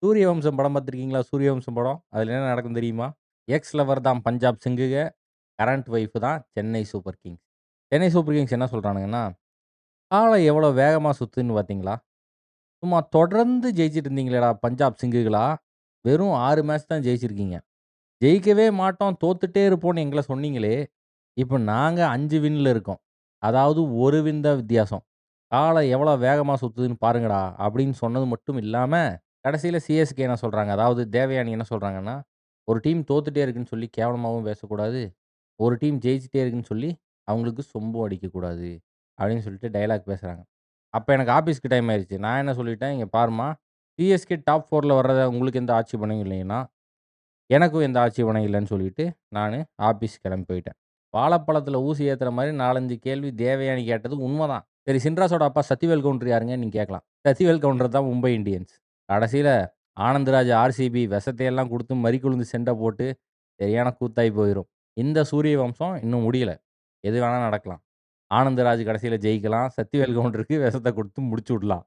சூரியவம்சம் படம் பார்த்துருக்கீங்களா? சூரியவம்சம் படம். அதில என்ன நடக்கும் தெரியுமா? எக்ஸ் லவர் தான் பஞ்சாப் சிங்குக, கரண்ட் ஒய்ஃப் தான் Chennai super Kings. Chennai super Kings என்ன சொல்றானுங்கன்னா, காலம் எவ்வளோ வேகமா சுத்துதுன்னு பார்த்தீங்களா? சும்மா தொடர்ந்து ஜெயிச்சுட்டு இருந்தீங்களேடா பஞ்சாப் சிங்குகளா, வெறும் 6 மேட்ச் தான் ஜெயிச்சிருக்கீங்க. ஜெயிக்கவே மாட்டோம், தோத்துட்டே இருப்போம்ன்னு எங்கள சொன்னீங்களே, இப்ப நாங்க 5 வின்ல இருக்கோம். அதாவது 1 வின் தான் வித்தியாசம். காலம் எவ்வளோ வேகமா சுத்துதுன்னு பாருங்கடா! அப்படின்னு சொன்னது மட்டும் இல்லாம, கடைசியில சிஎஸ்கே என்ன சொல்றாங்க, அதாவது தேவயானி என்ன சொல்றாங்கன்னா, ஒரு டீம் தோத்துட்டே இருக்குன்னு சொல்லி கேவலமாவும் பேசக்கூடாது. ஒரு டீம் ஜெயிச்சுட்டே இருக்குன்னு சொல்லி, அவங்களுக்கு சொம்பும் அடிக்கக்கூடாது. அப்படின்னு சொல்லிட்டு டயலாக் பேசுறாங்க. அப்ப எனக்கு ஆஃபீஸ்க்கு டைம் ஆயிருச்சு. நான் என்ன சொல்லிட்டேன், "இங்க பாரும்மா, சிஎஸ்கே டாப் 4ல வர்றத உங்களுக்கு எந்த ஆட்சேபனையும் இல்லைன்னா, எனக்கும் எந்த ஆட்சேபனையும் இல்லன்னு" சொல்லிட்டு, நானு ஆஃபீஸ் கெளம்பி போயிட்டேன். வாழைப்பழத்தில ஊசி ஏத்துற மாரி 4, 5 கேள்வி தேவயானி கேட்டது உண்மதான். சரி சின்ராஸோட அப்பா சத்திவேல் கவுண்டர் யாருங்கன்னு நீங்க கேட்கலாம். சத்திவேல் கவுண்டர் தான் மும்பை இண்டியன்ஸ். கடைசியில ஆனந்த்ராஜ் ஆர்சிபி விஷத்தையெல்லாம் குடுத்து மறிக்குழுந்து செண்ட போட்டு, சரியான கூத்தாய் போயிரும். இந்த சூரிய வம்சம் இன்னும் முடியல. எது வேணா நடக்கலாம். ஆனந்தராஜ் கடைசியில ஜெயிக்கலாம். சத்திவேல் கவுண்டருக்கு விஷத்த குடுத்து முடிச்சு விடலாம்.